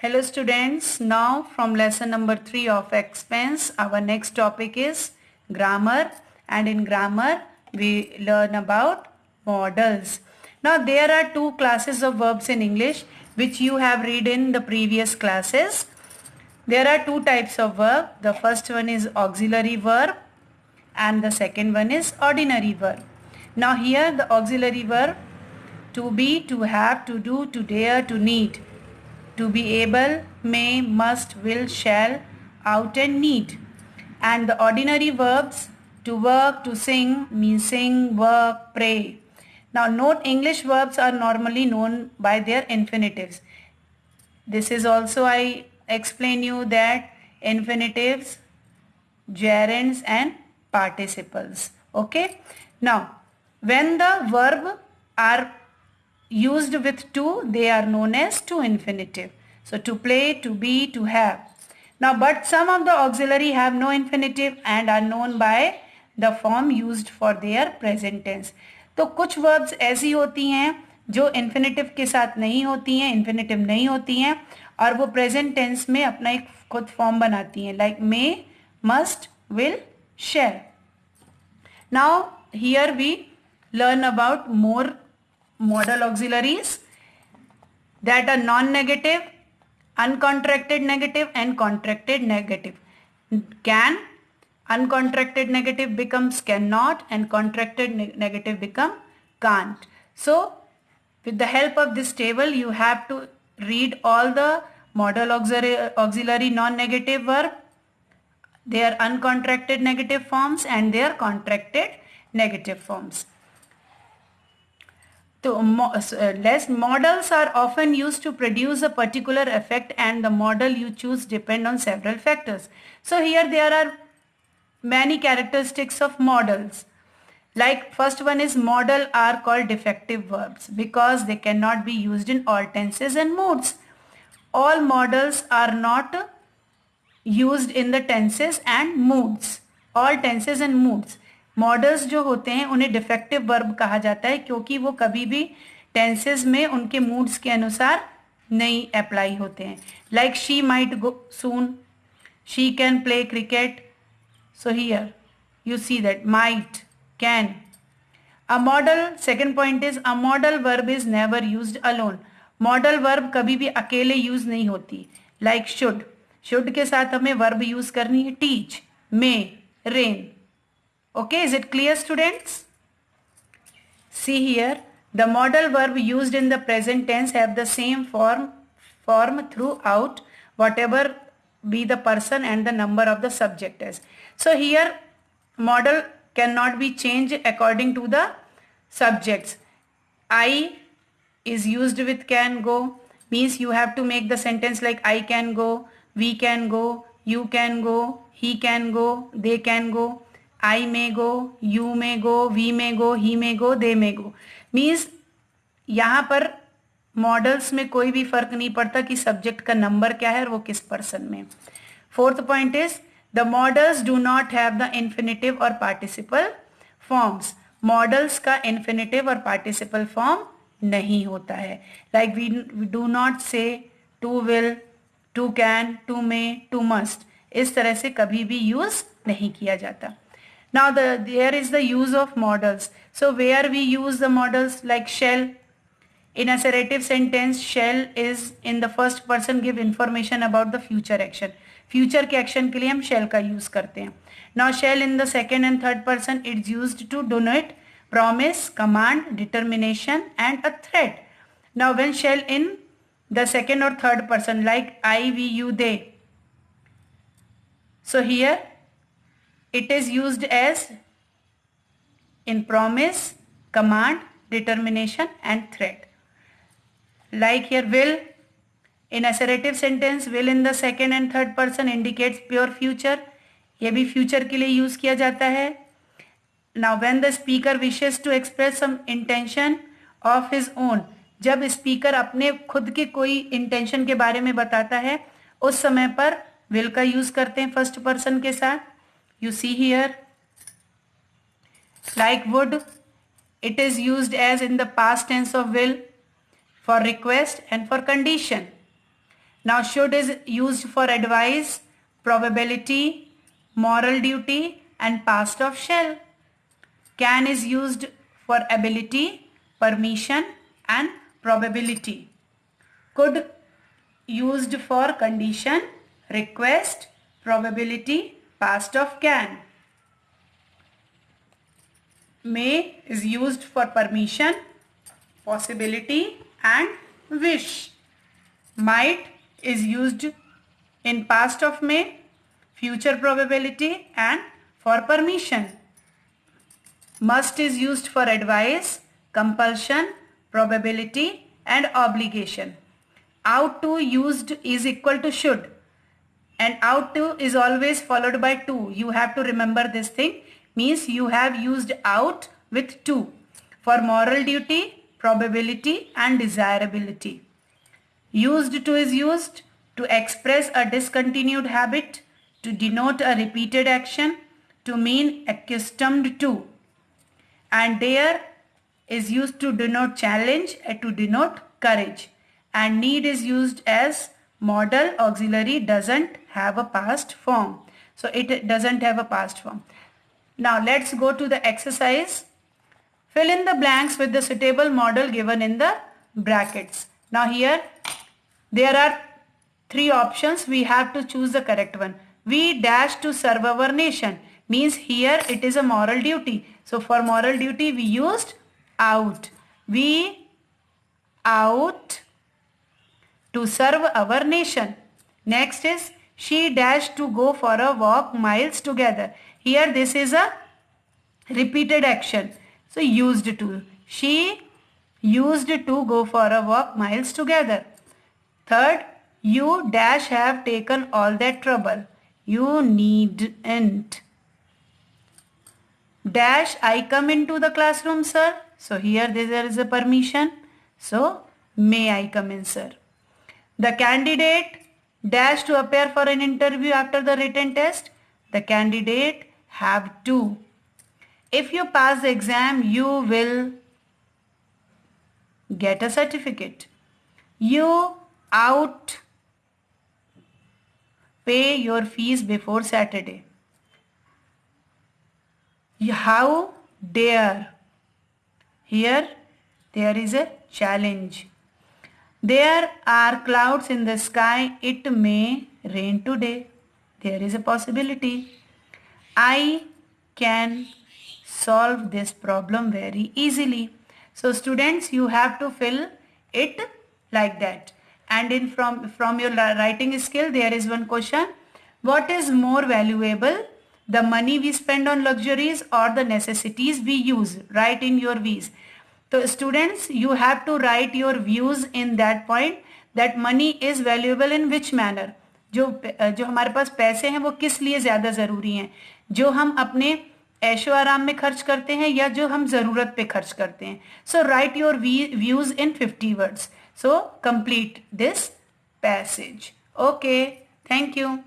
Hello students, now from lesson number 3 of expense, our next topic is grammar, and in grammar we learn about modals. Now there are two classes of verbs in English which you have read in the previous classes. There are two types of verb. The first one is auxiliary verb and the second one is ordinary verb. Now here the auxiliary verb, to be, to have, to do, to dare, to need, to be able, may, must, will, shall, out and need. And the ordinary verbs, to work, to sing, means sing, work, pray. Now note, English verbs are normally known by their infinitives. This is also, I explain you that infinitives, gerunds and participles. Okay. Now when the verb are used with to, they are known as to infinitive. So to play, to be, to have. Now but some of the auxiliary have no infinitive and are known by the form used for their present tense. तो कुछ verbs ऐसी होती हैं जो infinitive के साथ नहीं होती हैं, infinitive नहीं होती हैं और वो present tense में अपना एक खुद form बनाती हैं, like may, must, will, shall. Now here we learn about more modal auxiliaries that are non-negative, uncontracted negative and contracted negative. Can, uncontracted negative becomes cannot and contracted negative become can't. So with the help of this table you have to read all the modal auxiliary non-negative verb, their uncontracted negative forms and their contracted negative forms. So less modals are often used to produce a particular effect and the model you choose depend on several factors. So here there are many characteristics of modals. Like first one is modal are called defective verbs because they cannot be used in all tenses and moods. All modals are not used in the tenses and moods. All tenses and moods. Models जो होते हैं उन्हें defective verb कहा जाता है क्योंकि वो कभी भी टेंसेस में उनके मूड्स के अनुसार नहीं अप्लाई होते हैं. Like she might go soon, she can play cricket. So here you see that might, can. A modal, second point is a modal verb is never used alone. Modal verb कभी भी अकेले use नहीं होती. Like should के साथ हमें verb use करनी है teach, may, rain. Okay, is it clear students? See here, the modal verb used in the present tense have the same form throughout, whatever be the person and the number of the subject is. So here modal cannot be changed according to the subjects. I is used with can, go, means you have to make the sentence like I can go, we can go, you can go, he can go, they can go. I may go, you may go, we may go, he may go, they may go. Means यहाँ पर models में कोई भी फर्क नहीं पड़ता कि subject का नंबर क्या है और वो किस पर्सन में. Fourth point is the modals do not have the infinitive और पार्टिसिपल फॉर्म्स. मॉडल्स का इन्फिनेटिव और पार्टिसिपल फॉर्म नहीं होता है. Like we do not say to will, to can, to may, to must. इस तरह से कभी भी यूज नहीं किया जाता. Now there is the use of modals. So where we use the modals, like shall. In assertive sentence, shall is in the first person give information about the future action. Future के action के लिए हम shall का use करते हैं. Now shall in the second and third person it's used to denote promise, command, determination and a threat. Now when shall in the second or third person, like I, we, you, they. So here it is used as in promise, command, determination and threat. Like here will, in assertive sentence will in the second and third person indicates pure future. ये भी future के लिए use किया जाता है. Now when the speaker wishes to express some intention of his own, जब speaker अपने खुद के कोई intention के बारे में बताता है उस समय पर will का use करते हैं first person के साथ. You see here, like would, it is used as in the past tense of will for request and for condition. Now should is used for advice, probability, moral duty and past of shall. Can is used for ability, permission and probability. Could used for condition, request, probability, past of can. May is used for permission, possibility and wish. Might is used in past of may, future probability and for permission. Must is used for advice, compulsion, probability and obligation. Ought to used is equal to should, and ought to is always followed by to. You have to remember this thing, means you have used ought with to for moral duty, probability and desirability. Used to is used to express a discontinued habit, to denote a repeated action, to mean accustomed to. And dare is used to denote challenge, to denote courage. And need is used as modal auxiliary, doesn't have a past form. So it doesn't have a past form. Now let's go to the exercise. Fill in the blanks with the suitable model given in the brackets. Now here there are three options. We have to choose the correct one. We dash to serve our nation, means here it is a moral duty. So for moral duty we used out. We out to serve our nation. Next is she dash to go for a walk miles together. Here this is a repeated action. So used to. She used to go for a walk miles together. Third, you dash have taken all that trouble. You needn't. Dash I come into the classroom, sir. So here there is a permission. So may I come in, sir. The candidate dash to appear for an interview after the written test. The candidate have to. If you pass the exam, you will get a certificate. You out pay your fees before Saturday. How dare. Here there is a challenge. There are clouds in the sky. It may rain today. There is a possibility. I can solve this problem very easily. So students, you have to fill it like that. And from your writing skill, there is one question. What is more valuable, the money we spend on luxuries or the necessities we use? Write in your views. So students, you have to write your views in that point, that money is valuable in which manner. जो हमारे पास पैसे हैं वो किस लिए ज़्यादा ज़रूरी हैं, जो हम अपने ऐशो आराम में खर्च करते हैं या जो हम ज़रूरत पे खर्च करते हैं. So write your views in 50 words. So complete this passage. Okay, thank you.